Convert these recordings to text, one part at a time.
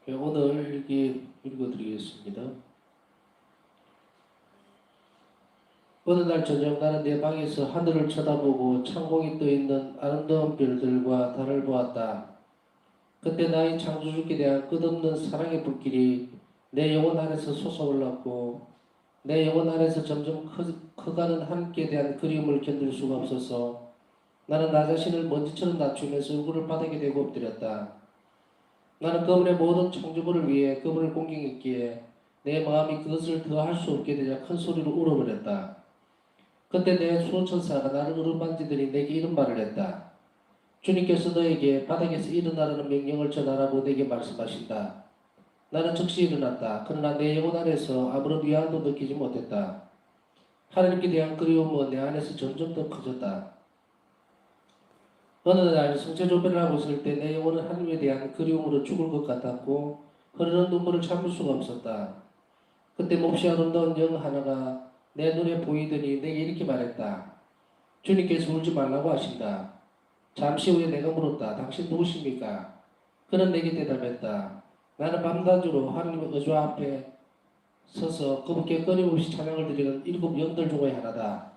오늘 일기 읽어드리겠습니다. 어느 날 저녁 나는 내 방에서 하늘을 쳐다보고 창공이 떠있는 아름다운 별들과 달을 보았다. 그때 나의 창조주께 대한 끝없는 사랑의 불길이 내 영혼 안에서 솟아올랐고 내 영혼 안에서 점점 커가는 하나님께 대한 그리움을 견딜 수가 없어서 나는 나 자신을 먼지처럼 낮추면서 얼굴을 바닥에 대고 엎드렸다. 나는 그분의 모든 창조물을 위해 그분을 공경했기에 내 마음이 그것을 더 할 수 없게 되자 큰 소리로 울어버렸다. 그때 내 수호천사가 나를 어루만지더니 내게 이런 말을 했다. 주님께서 너에게 바닥에서 일어나라는 명령을 전하라고 내게 말씀하신다. 나는 즉시 일어났다. 그러나 내 영혼 안에서 아무런 위안도 느끼지 못했다. 하나님께 대한 그리움은 내 안에서 점점 더 커졌다. 어느 날 성체조별을 하고 있을 때 내 영혼은 하나님에 대한 그리움으로 죽을 것 같았고 흐르는 눈물을 참을 수가 없었다. 그때 몹시 아름다운 영 하나가 내 눈에 보이더니 내게 이렇게 말했다. 주님께서 울지 말라고 하신다. 잠시 후에 내가 물었다. 당신 누구십니까? 그는 내게 대답했다. 나는 밤낮으로 하나님의 의조 앞에 서서 그분께 끊임없이 찬양을 드리는 7 영들 중의 하나다.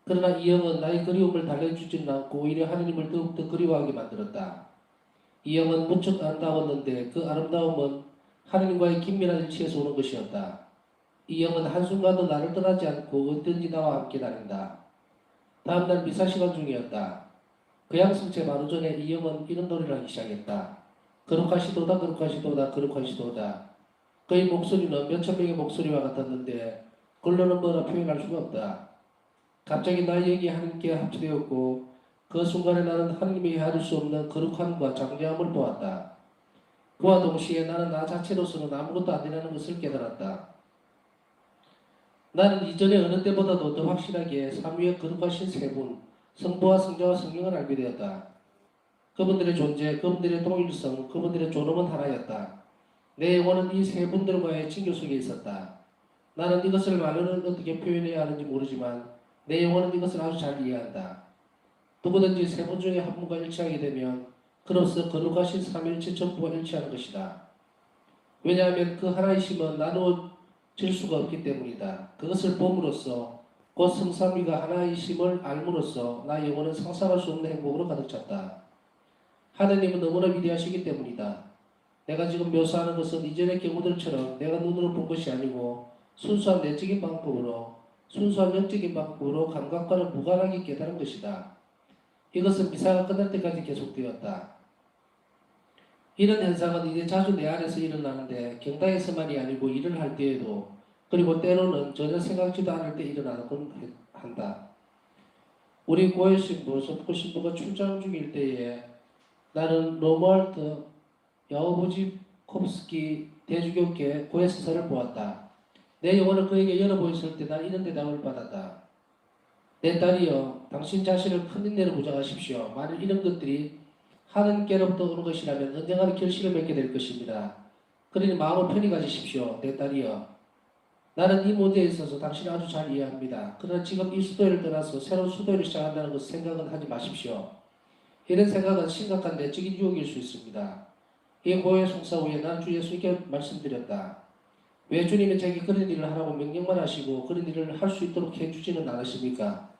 그러나 이 영은 나의 그리움을 달래주지는 않고 오히려 하나님을 더욱더 그리워하게 만들었다. 이 영은 무척 아름다웠는데 그 아름다움은 하나님과의 긴밀한 일치에서 오는 것이었다. 이 영은 한순간도 나를 떠나지 않고 어든지 나와 함께 다닌다. 다음날 미사 시간 중이었다. 그 양승체 바로 전에 이 영은 이런 노래를 하기 시작했다. 거룩하시도다 거룩하시도다 거룩하시도다. 그의 목소리는 몇천 명의 목소리와 같았는데 글로는 뭐라 표현할 수가 없다. 갑자기 나의 영이 하나님께 합치되었고 그 순간에 나는 하나님이 헤아릴 수 없는 거룩함과 장대함을 보았다. 그와 동시에 나는 나 자체로서는 아무것도 아니라는 것을 깨달았다. 나는 이전에 어느 때보다도 더 확실하게 삼위의 거룩하신 세 분, 성부와 성자와 성령을 알게 되었다. 그분들의 존재, 그분들의 동일성, 그분들의 존엄은 하나였다. 내 영혼은 이 세 분들과의 친교 속에 있었다. 나는 이것을 말로는 어떻게 표현해야 하는지 모르지만 내 영혼은 이것을 아주 잘 이해한다. 누구든지 세 분 중에 한 분과 일치하게 되면 그로써 거룩하신 삼일체 전부가 일치하는 것이다. 왜냐하면 그 하나이심은 나누어질 수가 없기 때문이다. 그것을 봄으로써 곧 성삼위가 하나이심을 알므로써 나 영혼은 상상할 수 없는 행복으로 가득 찼다. 하느님은 너무나 위대하시기 때문이다. 내가 지금 묘사하는 것은 이전의 경우들처럼 내가 눈으로 본 것이 아니고 순수한 내적인 방법으로 순수한 영적인 방법으로 감각과는 무관하게 깨달은 것이다. 이것은 미사가 끝날 때까지 계속되었다. 이런 현상은 이제 자주 내 안에서 일어나는데 경당에서만이 아니고 일을 할 때에도 그리고 때로는 전혀 생각지도 않을 때 일어나곤 한다. 우리 고해 신부, 소포 신부가 출장 중일 때에 나는 로무알트 야오부지콥스키 대주교께 고해 서사를 보았다. 내 영혼을 그에게 열어보였을 때 난 이런 대답을 받았다. 내 딸이여, 당신 자신을 큰 인내로 무장하십시오. 만일 이런 것들이 하느님께로부터 오는 것이라면 언젠가는 결실을 맺게 될 것입니다. 그러니 마음을 편히 가지십시오. 내 딸이여. 나는 이 문제에 있어서 당신을 아주 잘 이해합니다. 그러나 지금 이 수도를 떠나서 새로운 수도를 시작한다는 것을 생각은 하지 마십시오. 이런 생각은 심각한 내적인 유혹일 수 있습니다. 이 고해 송사 후에 난 주 예수님께 말씀드렸다. 왜 주님이 제게 그런 일을 하라고 명령만 하시고 그런 일을 할 수 있도록 해주지는 않으십니까?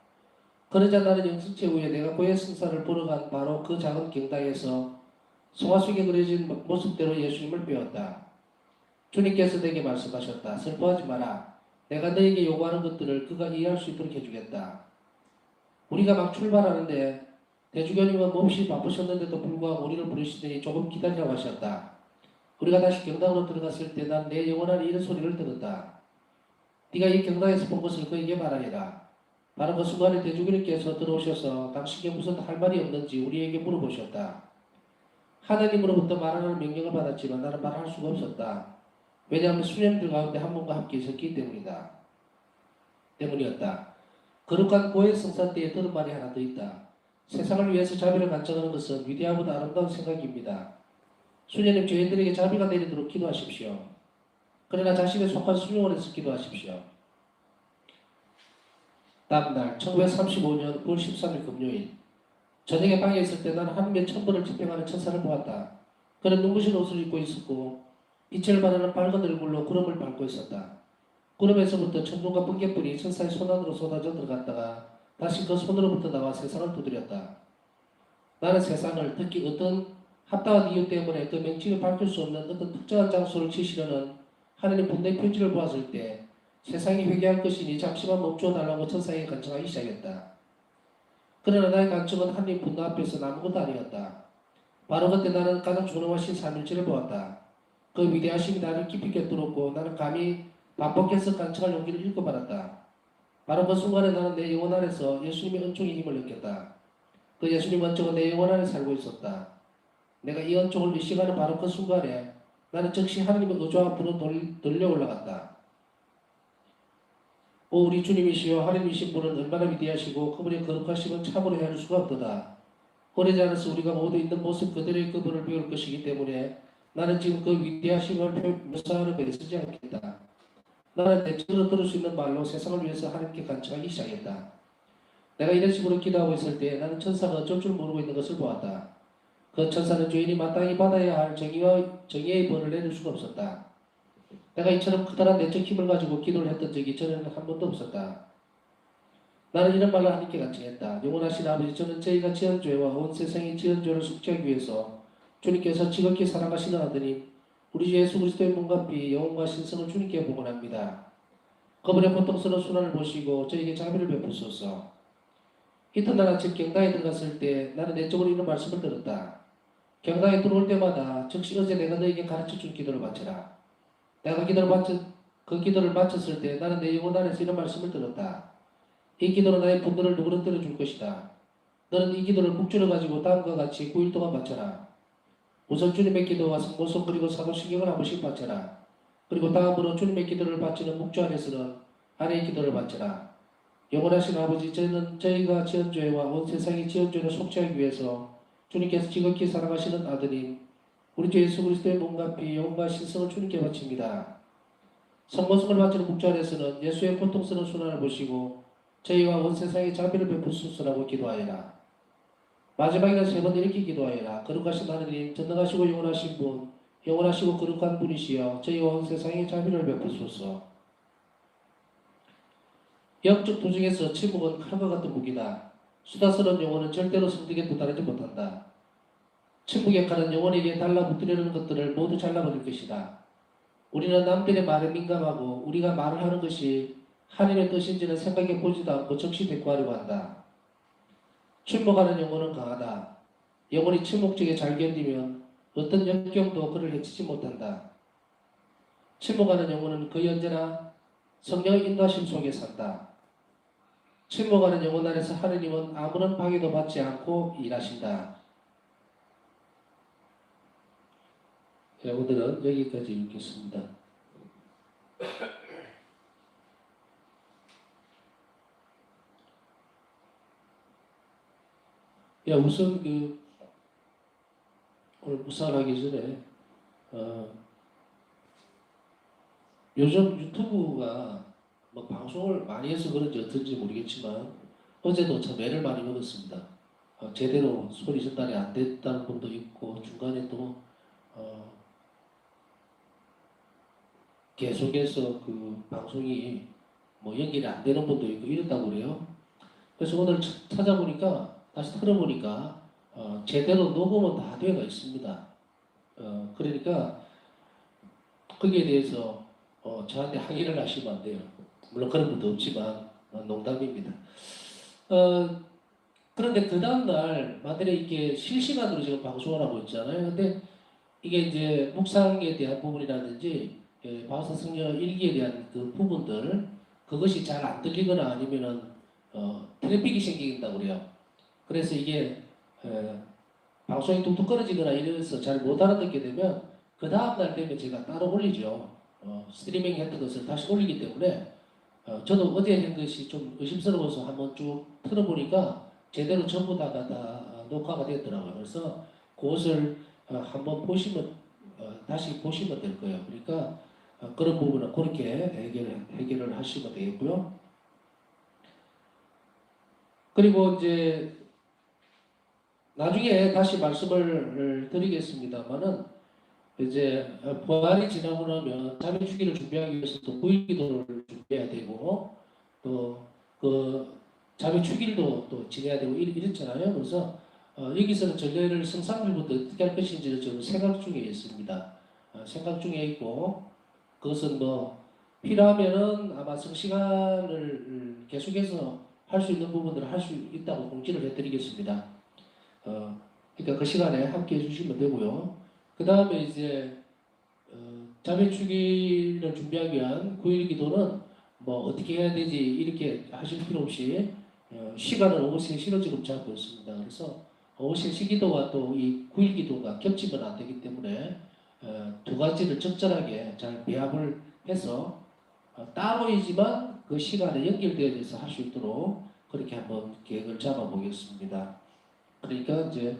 그러자 나는 영승체 후에 내가 고해 성사를 보러 간 바로 그 작은 경당에서 송화 속에 그려진 모습대로 예수님을 배웠다. 주님께서 내게 말씀하셨다. 슬퍼하지 마라. 내가 너에게 요구하는 것들을 그가 이해할 수 있도록 해주겠다. 우리가 막 출발하는데 대주교님은 몹시 바쁘셨는데도 불구하고 우리를 부르시더니 조금 기다리라고 하셨다. 우리가 다시 경당으로 들어갔을 때 난 내 영혼 안에 이런 소리를 들었다. 네가 이 경당에서 본 것을 그에게 말하리라. 바로 그 순간에 대주교님께서 들어오셔서 당신께 무슨 할 말이 없는지 우리에게 물어보셨다. 하나님으로부터 말하는 명령을 받았지만 나는 말할 수가 없었다. 왜냐하면 수녀들 가운데 한 분과 함께 있었기 때문이었다. 거룩한 고해 성사 때에 들은 말이 하나 더 있다. 세상을 위해서 자비를 간청하는 것은 위대하고도 아름다운 생각입니다. 수녀님 저희들에게 자비가 내리도록 기도하십시오. 그러나 자신의 속한 수녀원에서 기도하십시오. 다음날 1935년 9월 13일 금요일 저녁에 방에 있을 때 나는 하늘의 천벌을 집행하는 천사를 보았다. 그는 눈부신 옷을 입고 있었고 빛을 발하는 밝은 얼굴로 구름을 밟고 있었다. 구름에서부터 천둥과 번개불이 천사의 손 안으로 쏟아져 들어갔다가 다시 그 손으로부터 나와 세상을 두드렸다. 나는 세상을, 특히 어떤 합당한 이유 때문에 그 명칭을 밝힐 수 없는 어떤 특정한 장소를 지시려는 하나님의 분노의 표지를 보았을 때 세상이 회개할 것이니 잠시만 멈추어 달라고 천사에게 간청하기 시작했다. 그러나 나의 간청은 하나님 분노 앞에서 아무것도 아니었다. 바로 그때 나는 가장 존엄하신 삼일체를 보았다. 그 위대하심이 나를 깊이 꿰뚫었고 나는 감히 반복해서 간청할 용기를 잃고 말았다. 바로 그 순간에 나는 내 영혼 안에서 예수님의 은총의 힘을 느꼈다. 그 예수님 은총은 내 영혼 안에 살고 있었다. 내가 이 은총을 의식하는 바로 그 순간에 나는 즉시 하나님의 의존 앞으로 들려 올라갔다. 오 우리 주님이시여 하나님이신 분은 얼마나 위대하시고 그분의 거룩하심은 참으로 헤아릴 수가 없도다. 오래지 않아서 우리가 모두 있는 모습 그대로의 그분을 배울 것이기 때문에 나는 지금 그 위대하심을 묘사하는 것에 쓰지 않겠다. 나는 내적으로 들을 수 있는 말로 세상을 위해서 하나님께 간청하기 시작했다. 내가 이런 식으로 기도하고 있을 때 나는 천사가 어쩔 줄 모르고 있는 것을 보았다. 그 천사는 죄인이 마땅히 받아야 할 정의의 벌을 내릴 수가 없었다. 내가 이처럼 커다란 내적 힘을 가지고 기도를 했던 적이 전에는 한 번도 없었다. 나는 이런 말로 하나님께 간청했다. 영원하신 아버지, 저는 저희가 지은 죄와 온 세상이 지은 죄를 속죄하기 위해서 주님께서 지극히 사랑하시는 아드님 우리 주 예수 그리스도의 몸과 피 영혼과 신성을 주님께 복원합니다. 그분의 고통스러운 순환을 보시고 저에게 자비를 베푸소서. 이튿날 아침 경당에 들어갔을 때 나는 내적으로 이런 말씀을 들었다. 경당에 들어올 때마다 즉시 어제 내가 너에게 가르쳐준 기도를 바쳐라. 내가 그 기도를 마쳤을 때 나는 내 영혼 안에서 이런 말씀을 들었다. 이 기도는 나의 분노를 누그러뜨려 줄 것이다. 너는 이 기도를 묵주를 가지고 다음과 같이 9일 동안 바쳐라. 우선 주님의 기도와 성모성 그리고 사도신경을 한 번씩 바쳐라. 그리고 다음으로 주님의 기도를 바치는 묵주 안에서는 아내의 기도를 바쳐라. 영원하신 아버지, 저희가 지은 죄와 온 세상이 지은 죄를 속죄하기 위해서 주님께서 지극히 사랑하시는 아드님 우리 주 예수 그리스도의 몸과 피 영혼과 신성을 주님께 바칩니다. 성모성을 바치는 묵주 안에서는 예수의 고통스러운 순환을 보시고 저희와 온 세상에 자비를 베푸소서라고 기도하여라. 마지막에는 세 번 이렇게 기도하여라. 거룩하신 하느님, 전능하시고 영원하신 분, 영원하시고 거룩한 분이시여 저희와 온 세상에 자비를 베푸소서. 영적 도중에서 침묵은 칼과 같은 무기다. 수다스러운 영혼은 절대로 성득에 도달하지 못한다. 침묵의 칼은 영혼에게 달라붙으려는 것들을 모두 잘라버릴 것이다. 우리는 남들의 말에 민감하고 우리가 말을 하는 것이 하나님의 뜻인지는 생각해 보지도 않고 즉시 대꾸하려고 한다. 침묵하는 영혼은 강하다. 영혼이 침묵중에 잘 견디면 어떤 역경도 그를 해치지 못한다. 침묵하는 영혼은 거의 언제나 성령의 인도하심 속에 산다. 침묵하는 영혼 안에서 하느님은 아무런 방해도 받지 않고 일하신다. 오늘은 여기까지 읽겠습니다. 우선 오늘 묵상을 하기 전에 요즘 유튜브가 뭐 방송을 많이 해서 그런지 어떤지 모르겠지만 어제도 참 애를 많이 먹었습니다. 제대로 소리 전달이 안 됐다는 분도 있고 중간에 또 계속해서 그 방송이 뭐 연결이 안 되는 분도 있고 이랬다고 그래요. 그래서 오늘 찾아보니까 다시 틀어보니까 제대로 녹음은 다 되어 있습니다. 그러니까 거기에 대해서 저한테 항의를 하시면 안 돼요. 물론 그런 분도 없지만 농담입니다. 그런데 그 다음날 만일에 이게 실시간으로 지금 방송을 하고 있잖아요. 근데 이게 이제 묵상에 대한 부분이라든지 바오사 성녀 일기에 대한 그 부분들 그것이 잘 안 들리거나 아니면은 트래픽이 생긴다고 그래요. 그래서 이게 방송이 뚝뚝 끊어지거나 이래서 잘 못 알아듣게 되면 그 다음날 되면 제가 따로 올리죠. 스트리밍 했던 것을 다시 올리기 때문에 저도 어제 한 것이 좀 의심스러워서 한번 쭉 틀어보니까 제대로 전부 다 녹화가 됐더라고요. 그래서 그것을 한번 보시면 다시 보시면 될 거예요. 그러니까 그런 부분은 그렇게 해결을 하시면 되겠고요. 그리고 이제 나중에 다시 말씀을 드리겠습니다만은 이제 부활이 지나고 나면 자비 주기를 준비하기 위해서 또 9일 기도를 준비해야 되고 또 그 자비 주기도 또 지내야 되고 이랬잖아요. 그래서 여기서는 전례를 성삼일부터 어떻게 할 것인지를 지금 생각 중에 있습니다. 생각 중에 있고 그것은 뭐 필요하면은 아마 성시간을 계속해서 할 수 있는 부분들을 할 수 있다고 공지를 해드리겠습니다. 그러니까 그 시간에 함께 해주시면 되고요. 그 다음에 이제 자매 주기를 준비하기 위한 9일 기도는 뭐 어떻게 해야 되지 이렇게 하실 필요 없이 시간을 오후 3시로 지금 잡고 있습니다. 그래서 오후 3시 기도와 또 이 9일 기도가 겹치면 안 되기 때문에 두 가지를 적절하게 잘 배합을 해서 따로이지만 그 시간에 연결되어서 할 수 있도록 그렇게 한번 계획을 잡아 보겠습니다. 그러니까 이제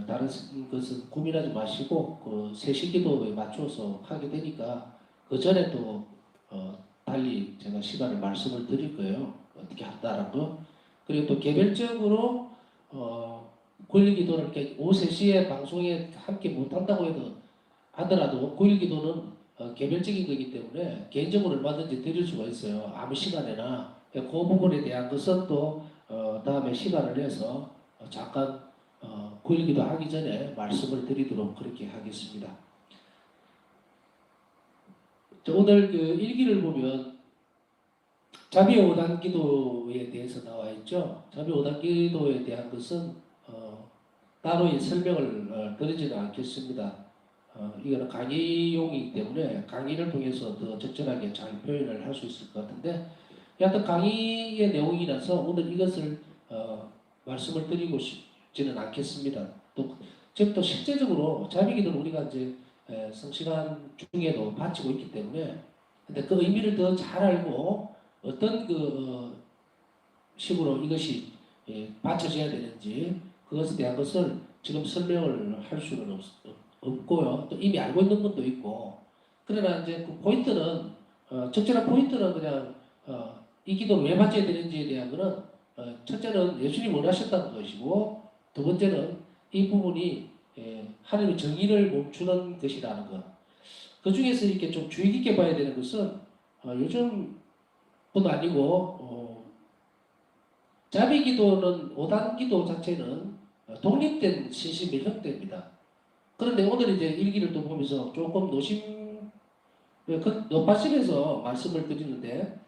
다른 것은 고민하지 마시고 그 3시 기도에 맞춰서 하게 되니까 그 전에 또 달리 제가 시간을 말씀을 드릴 거예요. 어떻게 한다는 거. 그리고 또 개별적으로 고일 기도를 이렇게 오후 3시에 방송에 함께 못 한다고 해도 하더라도 고일 기도는 개별적인 거기 때문에 개인적으로 얼마든지 드릴 수가 있어요. 아무 시간에나. 그 부분에 대한 것은 또 다음에 시간을 내서 잠깐 고일 기도 하기 전에 말씀을 드리도록 그렇게 하겠습니다. 오늘 그 일기를 보면 자비 5단 기도에 대해서 나와 있죠. 자비 5단 기도에 대한 것은 따로 설명을 드리지는 않겠습니다. 이거는 강의용이기 때문에 강의를 통해서 더 적절하게 잘 표현을 할 수 있을 것 같은데 여하튼 강의의 내용이라서 오늘 이것을 말씀을 드리고 싶지는 않겠습니다. 또 실제적으로 자비기도를 우리가 이제 성시간 중에도 바치고 있기 때문에 근데 그 의미를 더 잘 알고 어떤 식으로 이것이 바쳐져야 되는지 그것에 대한 것을 지금 설명을 할 수는 없고요. 또 이미 알고 있는 분도 있고 그러나 이제 그 포인트는 적절한 포인트는 그냥 이 기도를 왜 바쳐야 되는지에 대한 거는 첫째는 예수님이 원하셨다는 것이고 두 번째는 이 부분이 하나님의 정의를 멈추는 것이라는 것. 그 중에서 이렇게 좀 주의 깊게 봐야 되는 것은 요즘 뿐 아니고 자비 기도는 5단 기도 자체는 독립된 신심의 형태입니다. 그런데 오늘 이제 일기를 또 보면서 조금 높아심에서 말씀을 드리는데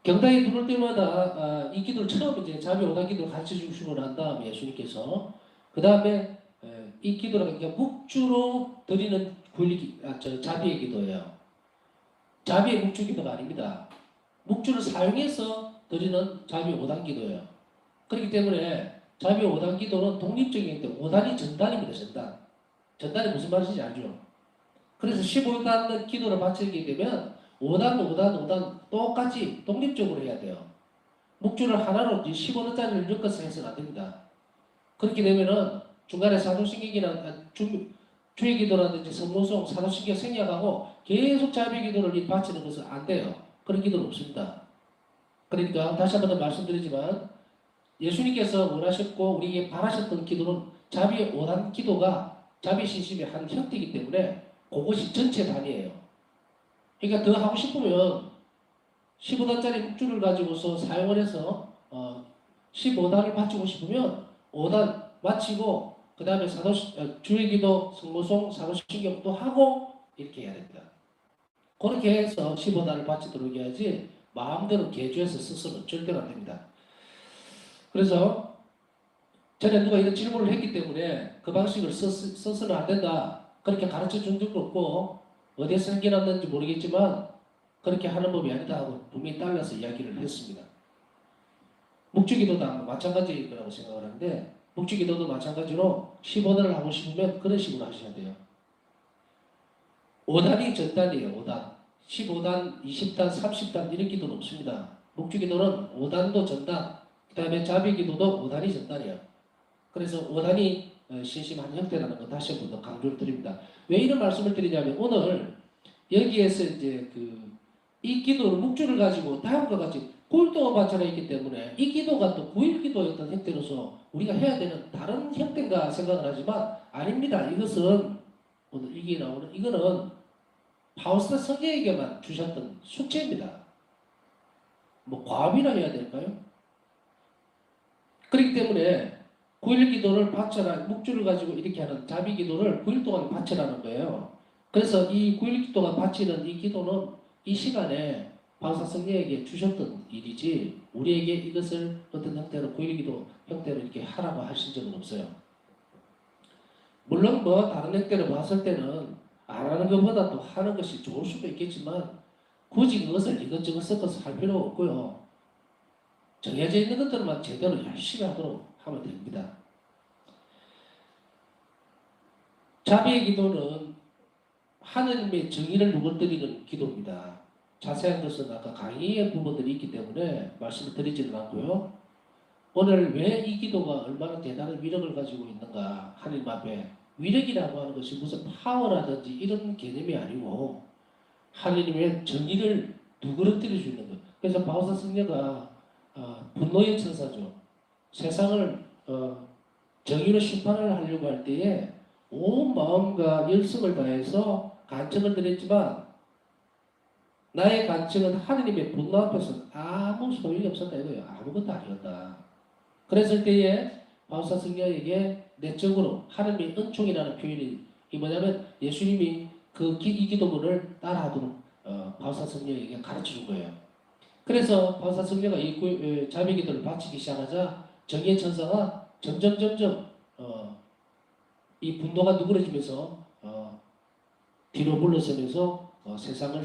경당에 들어올 때마다 이 기도를 처음 이제 자비 5단 기도를 가르쳐 주시고 난 다음에 예수님께서 그 다음에 이 기도를 그러니까 묵주로 드리는 자비의 기도예요. 자비의 묵주 기도가 아닙니다. 묵주를 사용해서 드리는 자비 5단 기도예요. 그렇기 때문에 자비 5단 기도는 독립적인 때 5단이 전단입니다. 전단. 전단이 무슨 말인지 알죠? 그래서 15단 기도를 바치게 되면 5단 똑같이 독립적으로 해야 돼요. 묵주를 하나로 15단짜리를 엮어서 해서는 안 됩니다. 그렇게 되면은 중간에 사도신경이나 주의기도라든지 성모송, 사도신경 생략하고 계속 자비기도를 바치는 것은 안 돼요. 그런 기도는 없습니다. 그러니까 다시 한 번 더 말씀드리지만 예수님께서 원하셨고 우리에게 바라셨던 기도는 자비의 5단 기도가 자비 신심의 한 형태이기 때문에 그것이 전체 단위예요. 그러니까 더 하고 싶으면 15단짜리 묵주를 가지고서 사용을 해서 15단을 바치고 싶으면 5단 마치고 그 다음에 주일기도, 성모송, 사도신경도 하고 이렇게 해야 됩니다. 그렇게 해서 15단을 바치도록 해야지 마음대로 개조해서 써서는 절대로 안 됩니다. 그래서 전에 누가 이런 질문을 했기 때문에 그 방식을 써서는 안 된다. 그렇게 가르쳐 준 적도 없고 어디에서 생겨났는지 모르겠지만 그렇게 하는 법이 아니다 하고 분명히 달라서 이야기를 했습니다. 묵주기도도 마찬가지일 거라고 생각을 하는데 묵주기도도 마찬가지로 15단을 하고 싶으면 그런 식으로 하셔야 돼요. 5단이 전단이에요. 5단. 15단, 20단, 30단 이런 기도는 없습니다. 묵주기도는 5단도 전단, 그 다음에 자비기도도 5단이 전단이에요. 그래서 5단이 신심한 형태라는 거 다시 한 번 더 강조를 드립니다. 왜 이런 말씀을 드리냐면 오늘 여기에서 이제 이 기도를 묵주를 가지고 다음과 같이 9일 동안 바쳐라 있기 때문에 이 기도가 또 9일 기도의 어떤 형태로서 우리가 해야 되는 다른 형태인가 생각을 하지만 아닙니다. 이것은 오늘 이게 나오는 이거는 파우스타 성령에게만 주셨던 숙제입니다. 뭐 과업이라 해야 될까요? 그렇기 때문에 9일 기도를 바쳐라 묵주를 가지고 이렇게 하는 자비 기도를 9일 동안 바쳐라는 거예요. 그래서 이 9일 기도가 바치는 이 기도는 이 시간에 바우사 성령에게 주셨던 일이지 우리에게 이것을 어떤 형태로 9일 기도 형태로 이렇게 하라고 하신 적은 없어요. 물론 뭐 다른 형태로 봤을 때는 안 하는 것보다 또 하는 것이 좋을 수도 있겠지만 굳이 그것을 이것저것 섞어서 할 필요 없고요. 정해져 있는 것들만 제대로 열심히 하도록 하면 됩니다. 자비의 기도는 하느님의 정의를 누구드리는 기도입니다. 자세한 것은 아까 강의의 부분들이 있기 때문에 말씀을 드리지는 않고요. 오늘 왜 이 기도가 얼마나 대단한 위력을 가지고 있는가 하나님 앞에 위력이라고 하는 것이 무슨 파워라든지 이런 개념이 아니고 하나님의 정의를 누그러뜨릴 수 있는 것. 그래서 바오사 성녀가 분노의 천사죠. 세상을 정의로 심판을 하려고 할 때에 온 마음과 열성을 다해서 간청을 드렸지만 나의 간청은 하느님의 분노 앞에서는 아무 소용이 없었다 이거예요. 아무것도 아니었다. 그랬을 때에 바오사 성녀에게 내적으로 하느님의 은총이라는 표현이 뭐냐면 예수님이 이 기도문을 따라하도록 바오사 성녀에게 가르쳐 준 거예요. 그래서 바오사 성녀가 이 자비 기도를 바치기 시작하자 정의의 천사가 점점 이 분노가 누그러지면서 뒤로 물러서면서 세상을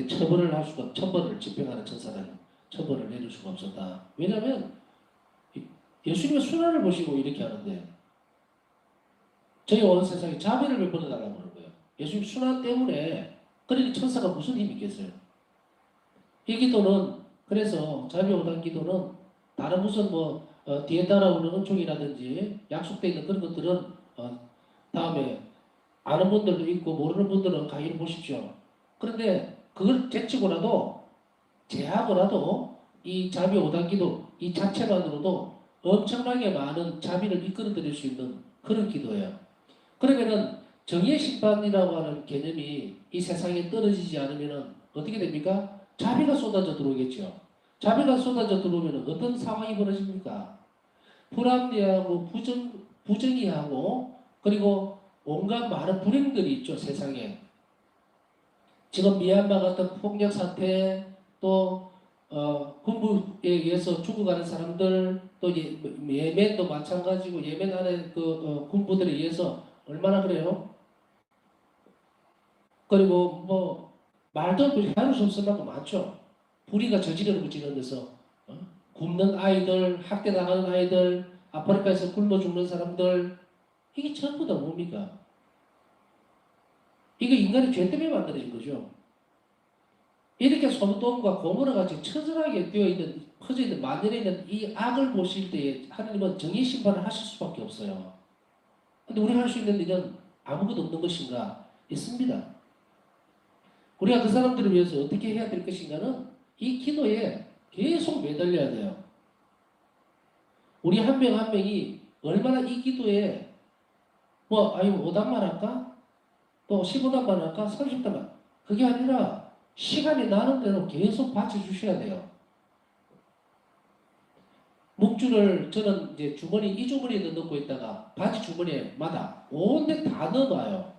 처벌을 할 수가 처벌을 집행하는 천사는 처벌을 내릴 수가 없었다. 왜냐하면 예수님의 순환을 보시고 이렇게 하는데 저희 온 세상에 자비를 베풀어달라고 하는 거예요. 예수님 순환 때문에 그러니 천사가 무슨 힘이 있겠어요. 이 기도는 그래서 자비 5단 기도는 다른 무슨 뒤에 따라오는 은총이라든지 약속되어 있는 그런 것들은 다음에 아는 분들도 있고 모르는 분들은 강의를 보십시오. 그런데 그걸 제치고라도 제하고라도 이 자비 5단 기도 이 자체만으로도 엄청나게 많은 자비를 이끌어 드릴 수 있는 그런 기도예요. 그러면은 정의의 심판이라고 하는 개념이 이 세상에 떨어지지 않으면은 어떻게 됩니까? 자비가 쏟아져 들어오겠죠. 자비가 쏟아져 들어오면 어떤 상황이 벌어집니까? 불합리하고 부정의하고 그리고 온갖 많은 불행들이 있죠. 세상에. 지금 미얀마 같은 폭력 사태 또 군부에 의해서 죽어가는 사람들 또 예멘도 마찬가지고 예멘 안에 군부들에 의해서 얼마나 그래요? 그리고 말도 해할 수 없을 만큼 많죠. 불의가 저지르고 지르면서 굶는 아이들, 학대당하는 아이들, 아프리카에서 굶어 죽는 사람들 이게 전부 다 뭡니까? 이거 인간이 죄 때문에 만들어진 거죠. 이렇게 소돔과 고모라 같이 처절하게 퍼져 있는 만연해 있는 이 악을 보실 때에 하나님은 정의 심판을 하실 수밖에 없어요. 근데 우리가 할 수 있는 일은 아무것도 없는 것인가? 있습니다. 우리가 그 사람들을 위해서 어떻게 해야 될 것인가는 이 기도에 계속 매달려야 돼요. 우리 한 명 한 명이 얼마나 이 기도에 5단만 할까? 또 15단만 할까? 30단만. 그게 아니라 시간이 나는 대로 계속 바쳐주셔야 돼요. 묵주를 저는 이제 이 주머니에 넣고 있다가 바지 주머니에마다 온데 다 넣어봐요.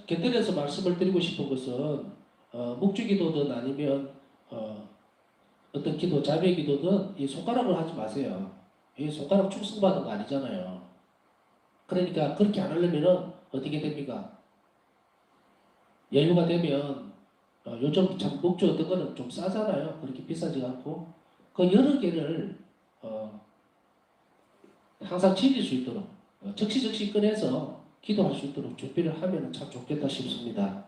곁들여서 말씀을 드리고 싶은 것은 묵주 기도든 아니면 어떤 기도, 자비의 기도든 이 손가락을 하지 마세요. 이 손가락 축성받은 거 아니잖아요. 그러니까 그렇게 안 하려면은 어떻게 됩니까? 여유가 되면 요즘 참 묵주 어떤 거는 좀 싸잖아요. 그렇게 비싸지 않고 그 여러 개를 항상 지닐 수 있도록 적시적시 꺼내서 기도할 수 있도록 준비를 하면 참 좋겠다 싶습니다.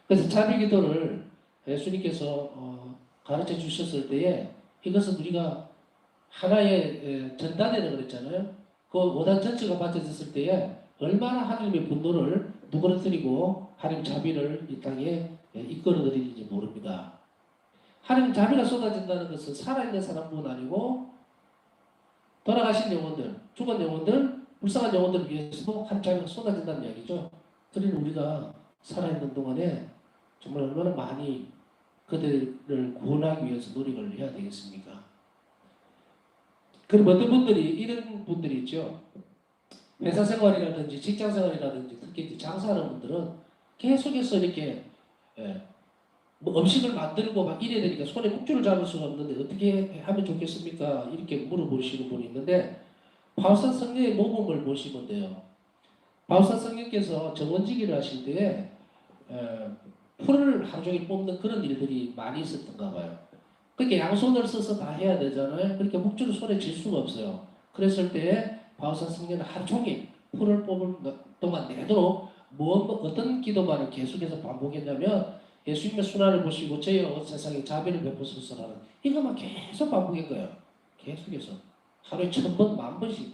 그래서 자비 기도를 예수님께서 가르쳐 주셨을 때에 이것은 우리가 하나의 전단이라고 그랬잖아요. 그 5단 전체가 받쳐졌을 때에 얼마나 하나님의 분노를 누그러뜨리고 하나님 자비를 이 땅에 이끌어드리는지 모릅니다. 하나님 자비가 쏟아진다는 것은 살아있는 사람뿐 아니고 돌아가신 영혼들, 죽은 영혼들, 불쌍한 영혼들을 위해서도 하나님 자비가 쏟아진다는 이야기죠. 그러니 우리가 살아있는 동안에 정말 얼마나 많이 그들을 구원하기 위해서 노력을 해야 되겠습니까? 그럼 어떤 분들이 이런 분들이 있죠. 회사 생활이라든지 직장 생활이라든지 특히 이제 장사하는 분들은 계속해서 이렇게 뭐 음식을 만들고 막 이래야 되니까 손에 묵주를 잡을 수가 없는데 어떻게 하면 좋겠습니까? 이렇게 물어보시는 분이 있는데 바울산 성령의 모범을 보시면 돼요. 바울산 성령께서 정원지기를 하실 때에 풀을 하루 종일 뽑는 그런 일들이 많이 있었던가 봐요. 그렇게 양손을 써서 다 해야 되잖아요. 그렇게 묵주를 손에 쥘 수가 없어요. 그랬을 때 바울산 성령은 하루 종일 풀을 뽑을 동안 내도록 어떤 기도만을 계속해서 반복했냐면 예수님의 순환을 보시고 저희여 세상에 자비를 베푸소서라는 이것만 계속 반복한 거예요. 계속해서 하루에 1000번, 10,000번씩.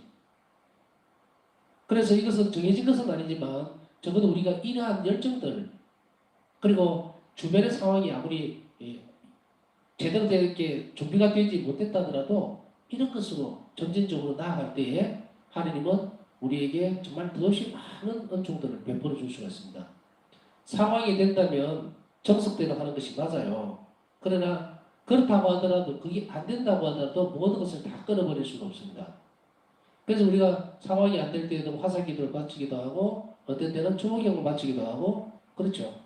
그래서 이것은 정해진 것은 아니지만 적어도 우리가 이러한 열정들 그리고 주변의 상황이 아무리 제대로 되게 준비가 되지 못했다더라도 이런 것으로 점진적으로 나아갈 때에 하나님은 우리에게 정말 더없이 많은 은총들을 베풀어 줄 수가 있습니다. 상황이 된다면 정석대로 하는 것이 맞아요. 그러나 그렇다고 하더라도 그게 안 된다고 하더라도 모든 것을 다 끊어버릴 수는 없습니다. 그래서 우리가 상황이 안 될 때에는 화살기도를 바치기도 하고 어떤 때는 주먹경을 바치기도 하고 그렇죠.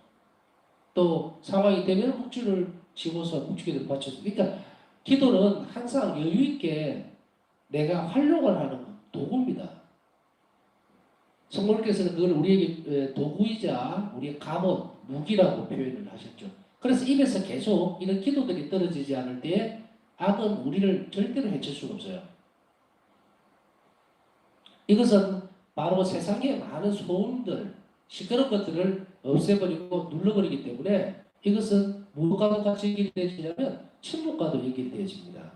또 상황이 되면 묵주를 집어서 묵주기도를 바쳐서 그러니까 기도는 항상 여유 있게 내가 활용을 하는 도구입니다. 성모님께서는 그걸 우리에게 도구이자 우리의 갑옷, 무기라고 표현을 하셨죠. 그래서 입에서 계속 이런 기도들이 떨어지지 않을 때 악은 우리를 절대로 해칠 수가 없어요. 이것은 바로 세상의 많은 소음들, 시끄러운 것들을 없애버리고 눌러버리기 때문에 이것은 무엇과도 같이 연결되어지냐면 침묵과도 연결되어집니다.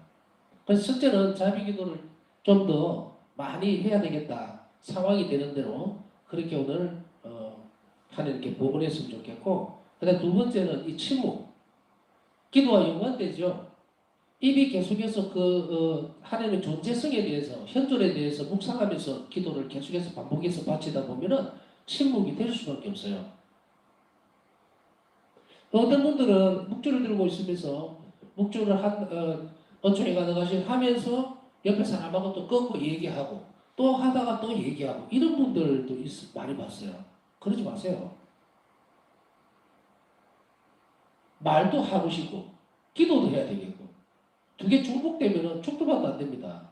그래서 첫째는 자비기도를 좀 더 많이 해야 되겠다. 상황이 되는 대로 그렇게 오늘 하나님께 복원했으면 좋겠고 그다음 두 번째는 이 침묵. 기도와 연관되죠. 입이 계속해서 하나님의 존재성에 대해서 현존에 대해서 묵상하면서 기도를 계속해서 반복해서 바치다 보면은 침묵이 될 수밖에 없어요. 어떤 분들은 묵주를 들고 있으면서 묵주를 어촌에 가능하시 하면서 옆에 사람하고 또 끊고 얘기하고 또 하다가 또 얘기하고 이런 분들도 많이 봤어요. 그러지 마세요. 말도 하고 싶고 기도도 해야 되겠고 두 개 중복되면 축도받도 안 됩니다.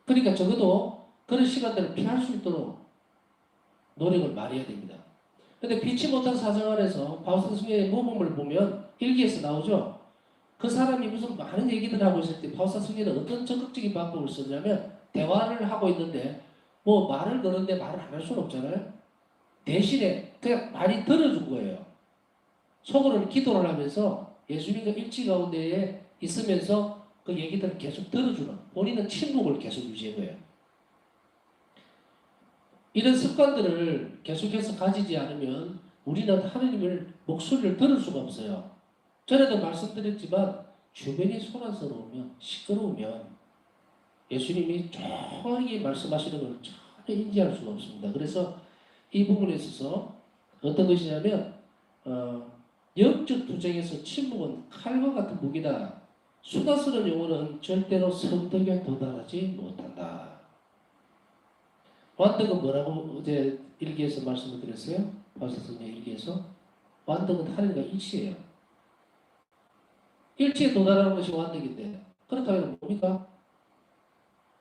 그러니까 적어도 그런 시간들을 피할 수 있도록 노력을 많이 해야 됩니다. 근데 피치 못한 사정 안에서 바울사 성령의 모범을 보면 일기에서 나오죠. 그 사람이 무슨 많은 얘기들 하고 있을 때 바울사 성령은 어떤 적극적인 방법을 썼냐면 대화를 하고 있는데 뭐 말을 거는데 말을 안 할 수는 없잖아요. 대신에 그냥 많이 들어준 거예요. 속으로는 기도를 하면서 예수님과 일치 가운데에 있으면서 그 얘기들을 계속 들어주는 본인은 침묵을 계속 유지한 거예요. 이런 습관들을 계속해서 가지지 않으면 우리는 하나님을 목소리를 들을 수가 없어요. 전에도 말씀드렸지만 주변이 소란스러우면 시끄러우면 예수님이 조용히 말씀하시는 걸 전혀 인지할 수가 없습니다. 그래서 이 부분에 있어서 어떤 것이냐면 영적 투쟁에서 침묵은 칼과 같은 무기다. 수다스러운 영혼은 절대로 성덕에 도달하지 못한다. 완덕은 뭐라고 어제 일기에서 말씀을 드렸어요? 바울사성의 일기에서 완덕은 하나님과 일치예요. 일치에 도달하는 것이 완덕인데 그렇다면 뭡니까?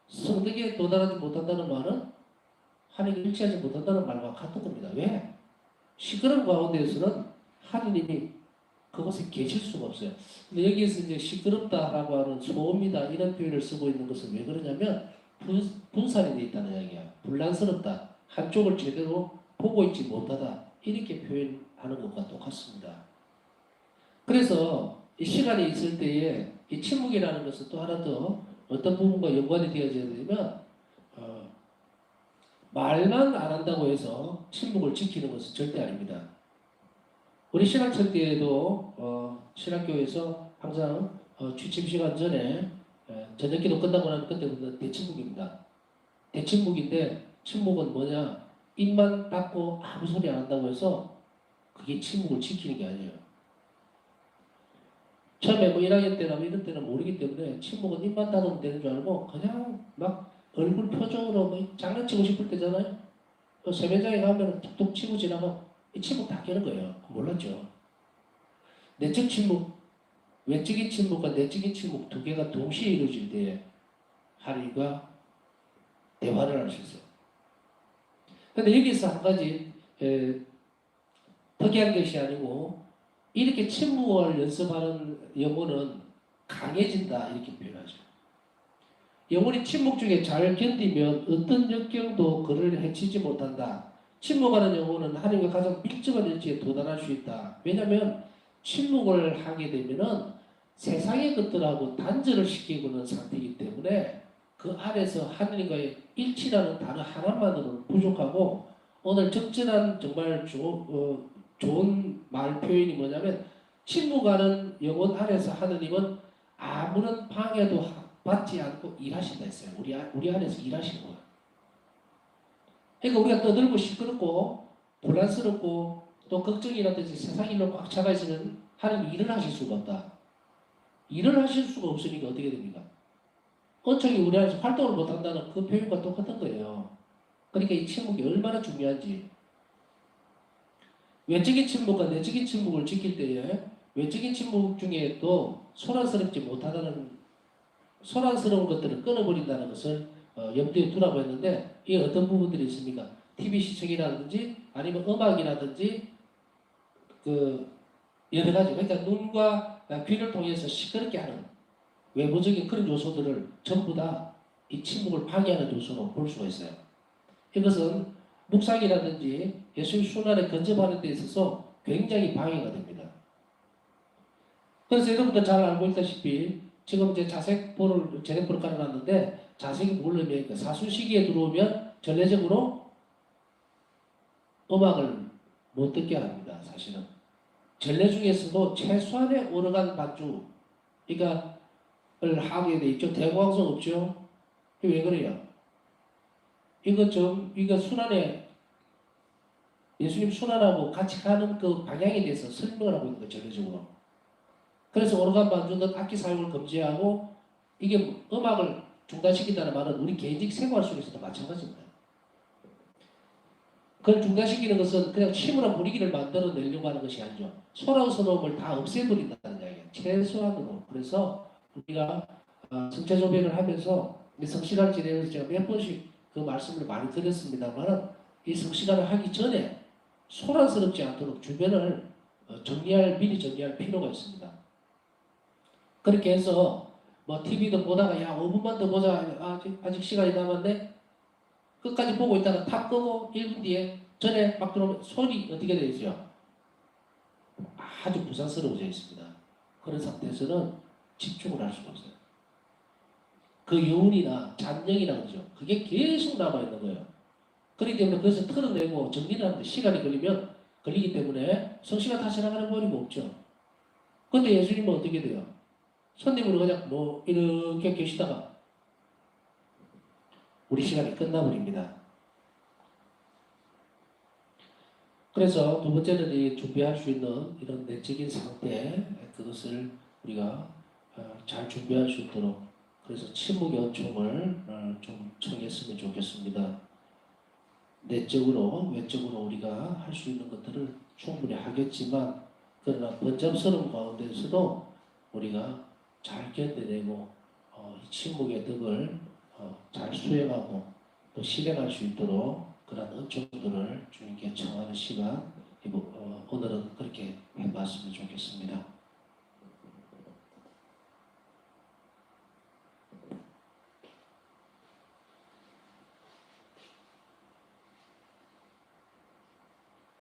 성덕에 도달하지 못한다는 말은 하나님과 일치하지 못한다는 말과 같은 겁니다. 왜? 시끄러운 가운데에서는 하나님이 그곳에 계실 수가 없어요. 근데 여기에서 이제 시끄럽다라고 하는 소음이다 이런 표현을 쓰고 있는 것은 왜 그러냐면 분산이 되어 있다는 이야기야. 불란스럽다. 한쪽을 제대로 보고 있지 못하다. 이렇게 표현하는 것과 똑같습니다. 그래서 이 시간이 있을 때에 이 침묵이라는 것은 또 하나 더 어떤 부분과 연관이 되어져야 되면 말만 안 한다고 해서 침묵을 지키는 것은 절대 아닙니다. 우리 신학철 때에도 신학교에서 항상 취침 시간 전에 저녁기도 끝나고 나면 그때부터 대침묵입니다. 대침묵인데 침묵은 뭐냐? 입만 닫고 아무 소리 안 한다고 해서 그게 침묵을 지키는 게 아니에요. 처음에 뭐 1학년 때나 뭐 이런 때는 모르기 때문에 침묵은 입만 닫으면 되는 줄 알고 그냥 막 얼굴 표정으로 뭐 장난치고 싶을 때잖아요. 세면장에 가면 툭툭 치고 지나가 이 침묵 다 깨는 거예요. 몰랐죠. 내적 침묵, 외적인 침묵과 내적인 침묵 두 개가 동시에 이루어질 때 하루가 대화를 할 수 있어요. 근데 여기서 한 가지 특이한 것이 아니고 이렇게 침묵을 연습하는 영혼은 강해진다 이렇게 표현하죠. 영혼이 침묵 중에 잘 견디면 어떤 역경도 그를 해치지 못한다. 침묵하는 영혼은 하나님과 가장 밀접한 일치에 도달할 수 있다. 왜냐하면 침묵을 하게 되면은 세상의 것들하고 단절을 시키고는 상태이기 때문에 그 안에서 하나님과의 일치라는 단어 하나만으로는 부족하고 오늘 적절한 정말 좋은 말 표현이 뭐냐면 침묵하는 영혼 안에서 하나님은 아무런 방해도 받지 않고 일하신다 했어요. 우리 안에서 일하시는 거야. 그러니까 우리가 떠들고 시끄럽고 불안스럽고 또 걱정이라든지 세상 일로 꽉 차가 있으면 하나님 일을 하실 수가 없다. 일을 하실 수가 없으니까 어떻게 됩니까? 언총이 우리 안에서 활동을 못한다는 그 표현과 똑같은 거예요. 그러니까 이 침묵이 얼마나 중요한지 외적인 침묵과 내적인 침묵을 지킬 때에 외적인 침묵 중에도 소란스럽지 못하다는 소란스러운 것들을 끊어버린다는 것을 염두에 두라고 했는데 이게 어떤 부분들이 있습니까? TV 시청이라든지 아니면 음악이라든지 그 여러 가지 그러니까 눈과 귀를 통해서 시끄럽게 하는 외부적인 그런 요소들을 전부 다 이 침묵을 파괴하는 요소로 볼 수가 있어요. 이것은 묵상이라든지 예수의 순환에 근접하는 데 있어서 굉장히 방해가 됩니다. 그래서 여러분들 잘 알고 있다시피 지금 이제 자색보를 제네포를 깔아놨는데 자색이 뭘 의미합니까? 사순 시기에 들어오면 전례적으로 음악을 못 듣게 합니다. 사실은 전례 중에서도 최소한의 오르간 반주 그러니까 을 하게 돼 있죠. 대공황성 없죠. 이게 왜 그래요? 이거 순환에 예수님 순환하고 같이 가는 그 방향에 대해서 설명을 하고 있는 거예요. 전례적으로. 그래서 오르간 반주는 악기 사용을 금지하고 이게 음악을 중단시킨다는 말은 우리 개인적 생활 속에서도 마찬가지입니다. 그걸 중단시키는 것은 그냥 침울한 분위기를 만들어내려고 하는 것이 아니죠. 소란스러움을 다 없애버린다는 이야기예요. 최소한으로. 그래서 우리가 성체조백을 하면서 성시간을 지내면서 제가 몇 번씩 그 말씀을 많이 드렸습니다만 이 성시간을 하기 전에 소란스럽지 않도록 주변을 미리 정리할 필요가 있습니다. 그렇게 해서 뭐 TV도 보다가 야 5분만 더 보자 아직 시간이 남았네 끝까지 보고 있다가 탁 끄고 1분 뒤에 전에 막 들어오면 손이 어떻게 되죠? 아주 부산스러워져 있습니다. 그런 상태에서는 집중을 할 수가 없어요. 그 여운이나 잔영이라는 거죠. 그게 계속 남아있는 거예요. 그렇기 때문에 그것을 털어내고 정리를 하는데 시간이 걸리기 때문에 성씨가 다 지나가는 법이 없죠. 근데 예수님은 어떻게 돼요? 손님으로 그냥 뭐 이렇게 계시다가 우리 시간이 끝나버립니다. 그래서 두 번째는 이 준비할 수 있는 이런 내적인 상태 그것을 우리가 잘 준비할 수 있도록 그래서 침묵의 은총을 좀 청했으면 좋겠습니다. 내적으로 외적으로 우리가 할 수 있는 것들을 충분히 하겠지만 그러나 번잡스러운 가운데서도 우리가 잘 견뎌내고 이 침묵의 덕을 잘 수행하고 또 실행할 수 있도록 그런 은총들을 주님께 청하는 시간 오늘은 그렇게 해봤으면 좋겠습니다.